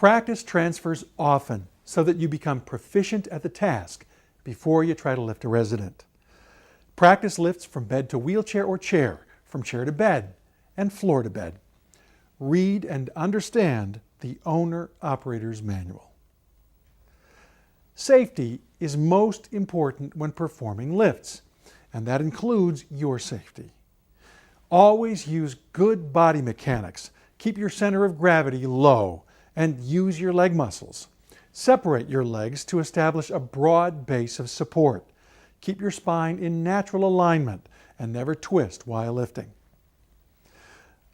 Practice transfers often so that you become proficient at the task before you try to lift a resident. Practice lifts from bed to wheelchair or chair, from chair to bed, and floor to bed. Read and understand the owner-operator's manual. Safety is most important when performing lifts, and that includes your safety. Always use good body mechanics. Keep your center of gravity low and use your leg muscles. Separate your legs to establish a broad base of support. Keep your spine in natural alignment and never twist while lifting.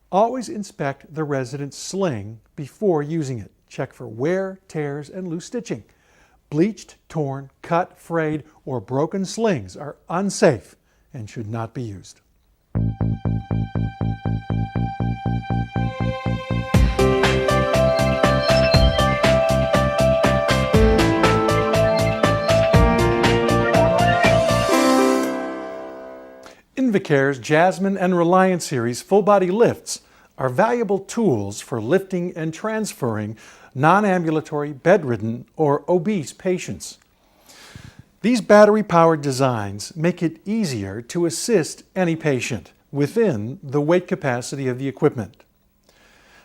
Always inspect the resident's sling before using it. Check for wear, tears, and loose stitching. Bleached, torn, cut, frayed, or broken slings are unsafe and should not be used. Invacare's Jasmine and Reliant series full-body lifts are valuable tools for lifting and transferring non-ambulatory, bedridden, or obese patients. These battery-powered designs make it easier to assist any patient within the weight capacity of the equipment.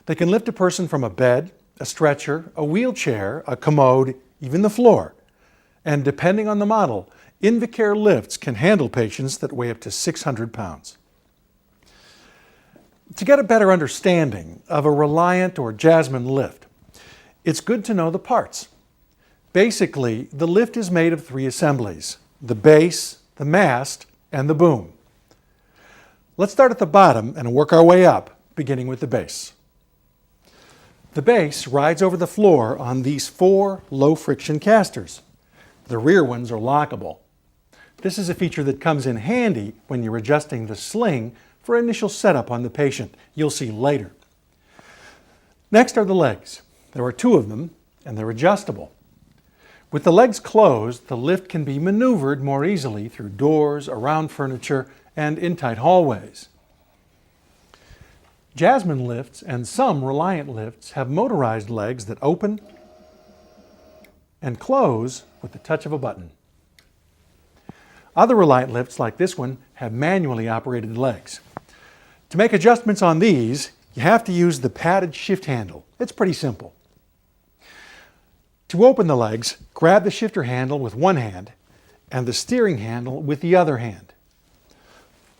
They can lift a person from a bed, a stretcher, a wheelchair, a commode, even the floor. And depending on the model, Invacare lifts can handle patients that weigh up to 600 pounds. To get a better understanding of a Reliant or Jasmine lift, it's good to know the parts. Basically, the lift is made of 3 assemblies: the base, the mast, and the boom. Let's start at the bottom and work our way up, beginning with the base. The base rides over the floor on these 4 low-friction casters. The rear ones are lockable. This is a feature that comes in handy when you're adjusting the sling for initial setup on the patient. You'll see later. Next are the legs. There are 2 of them, and they're adjustable. With the legs closed, the lift can be maneuvered more easily through doors, around furniture, and in tight hallways. Jasmine lifts and some Reliant lifts have motorized legs that open and close with the touch of a button. Other Reliant lifts, like this one, have manually operated legs. To make adjustments on these, you have to use the padded shift handle. It's pretty simple. To open the legs, grab the shifter handle with one hand and the steering handle with the other hand.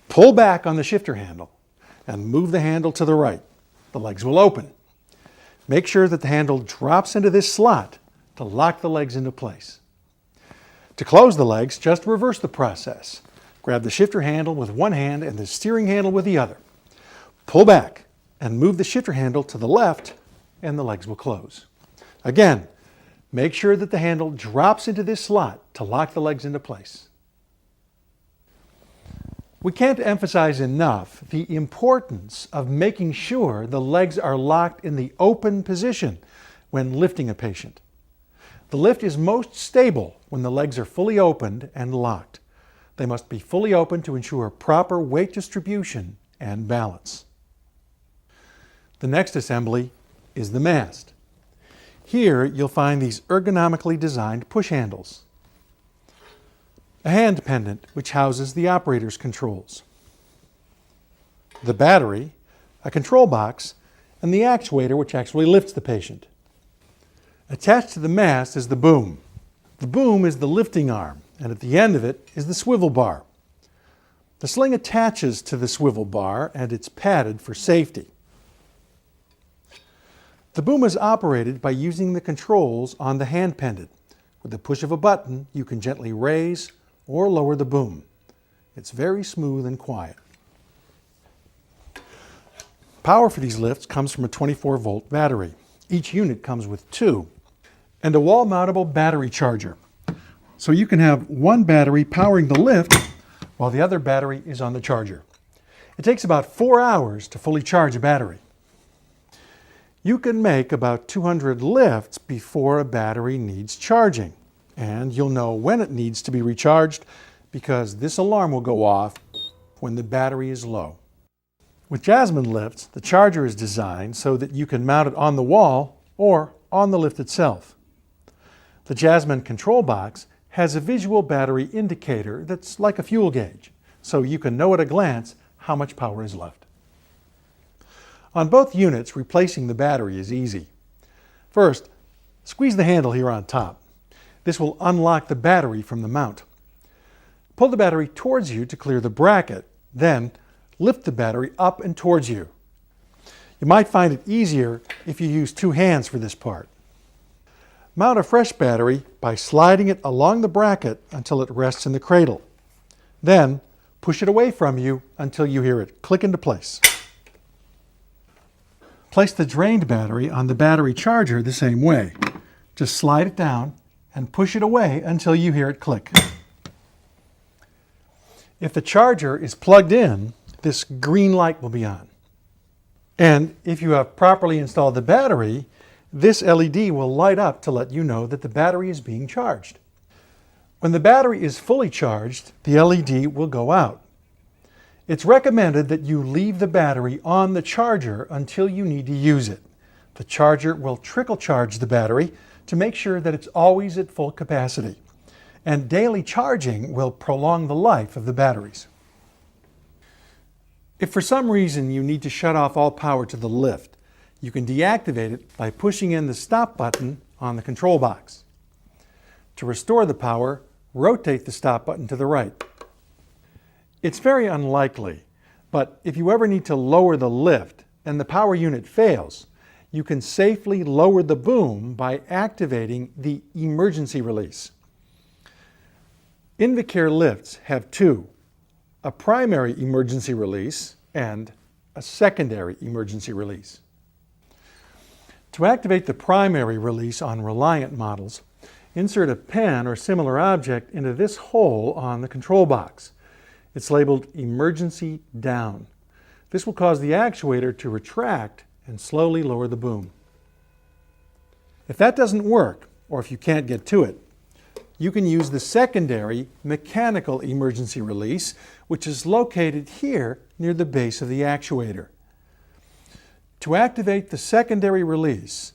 Pull back on the shifter handle and move the handle to the right. The legs will open. Make sure that the handle drops into this slot to lock the legs into place. To close the legs, just reverse the process. Grab the shifter handle with one hand and the steering handle with the other. Pull back and move the shifter handle to the left and the legs will close. Again, make sure that the handle drops into this slot to lock the legs into place. We can't emphasize enough the importance of making sure the legs are locked in the open position when lifting a patient. The lift is most stable when the legs are fully opened and locked. They must be fully open to ensure proper weight distribution and balance. The next assembly is the mast. Here you'll find these ergonomically designed push handles, a hand pendant which houses the operator's controls, the battery, a control box, and the actuator which actually lifts the patient. Attached to the mast is the boom. The boom is the lifting arm, and at the end of it is the swivel bar. The sling attaches to the swivel bar and it's padded for safety. The boom is operated by using the controls on the hand pendant. With the push of a button, you can gently raise or lower the boom. It's very smooth and quiet. Power for these lifts comes from a 24-volt battery. Each unit comes with 2, and a wall-mountable battery charger. So you can have one battery powering the lift while the other battery is on the charger. It takes about 4 hours to fully charge a battery. You can make about 200 lifts before a battery needs charging, and you'll know when it needs to be recharged because this alarm will go off when the battery is low. With Jasmine lifts, the charger is designed so that you can mount it on the wall or on the lift itself. The Jasmine control box has a visual battery indicator that's like a fuel gauge, so you can know at a glance how much power is left. On both units, replacing the battery is easy. First, squeeze the handle here on top. This will unlock the battery from the mount. Pull the battery towards you to clear the bracket, then lift the battery up and towards you. You might find it easier if you use two hands for this part. Mount a fresh battery by sliding it along the bracket until it rests in the cradle. Then push it away from you until you hear it click into place. Place the drained battery on the battery charger the same way. Just slide it down and push it away until you hear it click. If the charger is plugged in, this green light will be on. And if you have properly installed the battery, this LED will light up to let you know that the battery is being charged. When the battery is fully charged, the LED will go out. It's recommended that you leave the battery on the charger until you need to use it. The charger will trickle charge the battery to make sure that it's always at full capacity. And daily charging will prolong the life of the batteries. If for some reason you need to shut off all power to the lift, you can deactivate it by pushing in the stop button on the control box. To restore the power, rotate the stop button to the right. It's very unlikely, but if you ever need to lower the lift and the power unit fails, you can safely lower the boom by activating the emergency release. Invacare lifts have two: a primary emergency release and a secondary emergency release. To activate the primary release on Reliant models, insert a pen or similar object into this hole on the control box. It's labeled Emergency Down. This will cause the actuator to retract and slowly lower the boom. If that doesn't work, or if you can't get to it, you can use the secondary mechanical emergency release, which is located here near the base of the actuator. To activate the secondary release,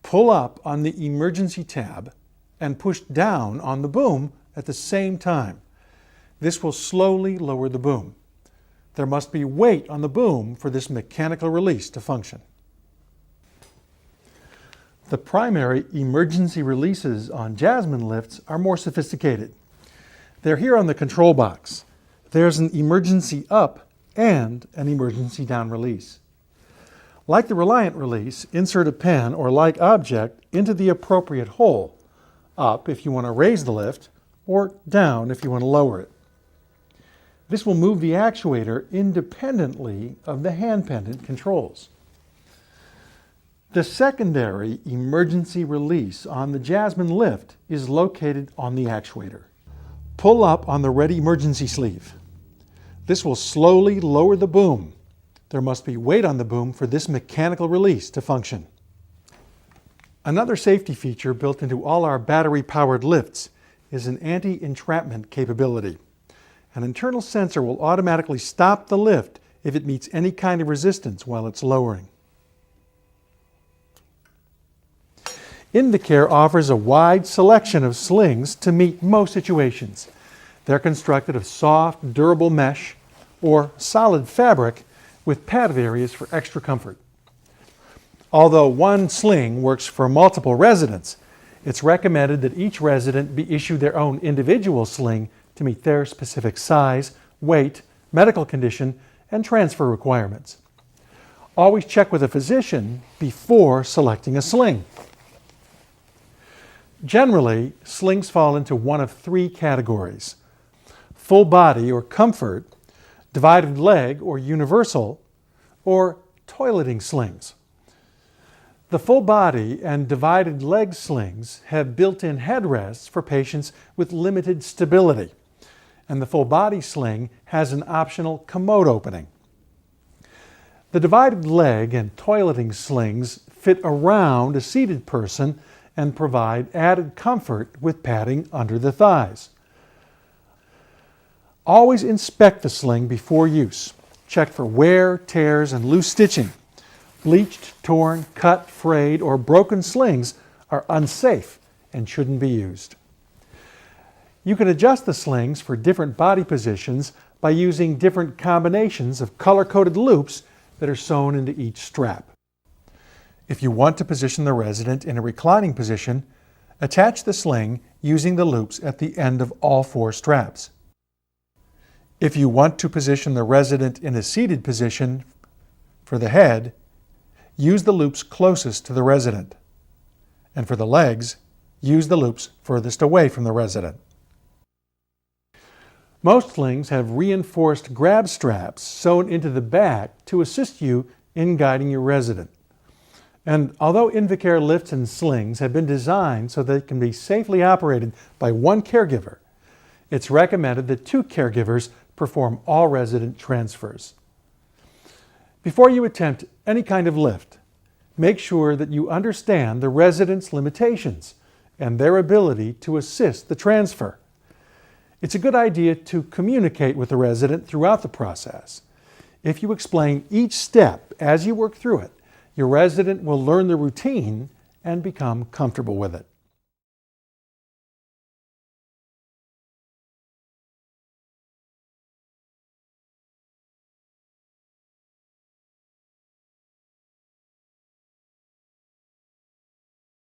pull up on the emergency tab and push down on the boom at the same time. This will slowly lower the boom. There must be weight on the boom for this mechanical release to function. The primary emergency releases on Jasmine lifts are more sophisticated. They're here on the control box. There's an emergency up and an emergency down release. Like the Reliant release, insert a pen or like object into the appropriate hole, up if you want to raise the lift, or down if you want to lower it. This will move the actuator independently of the hand pendant controls. The secondary emergency release on the Jasmine lift is located on the actuator. Pull up on the red emergency sleeve. This will slowly lower the boom. There must be weight on the boom for this mechanical release to function. Another safety feature built into all our battery-powered lifts is an anti-entrapment capability. An internal sensor will automatically stop the lift if it meets any kind of resistance while it's lowering. Invacare offers a wide selection of slings to meet most situations. They're constructed of soft, durable mesh or solid fabric with padded areas for extra comfort. Although one sling works for multiple residents, it's recommended that each resident be issued their own individual sling to meet their specific size, weight, medical condition, and transfer requirements. Always check with a physician before selecting a sling. Generally, slings fall into one of three categories: full body or comfort, divided leg or universal, or toileting slings. The full body and divided leg slings have built-in headrests for patients with limited stability, and the full body sling has an optional commode opening. The divided leg and toileting slings fit around a seated person and provide added comfort with padding under the thighs. Always inspect the sling before use. Check for wear, tears, and loose stitching. Bleached, torn, cut, frayed, or broken slings are unsafe and shouldn't be used. You can adjust the slings for different body positions by using different combinations of color-coded loops that are sewn into each strap. If you want to position the resident in a reclining position, attach the sling using the loops at the end of all 4 straps. If you want to position the resident in a seated position for the head, use the loops closest to the resident. And for the legs, use the loops furthest away from the resident. Most slings have reinforced grab straps sewn into the back to assist you in guiding your resident. And although Invacare lifts and slings have been designed so they can be safely operated by one caregiver, it's recommended that 2 caregivers perform all resident transfers. Before you attempt any kind of lift, make sure that you understand the resident's limitations and their ability to assist the transfer. It's a good idea to communicate with the resident throughout the process. If you explain each step as you work through it, your resident will learn the routine and become comfortable with it.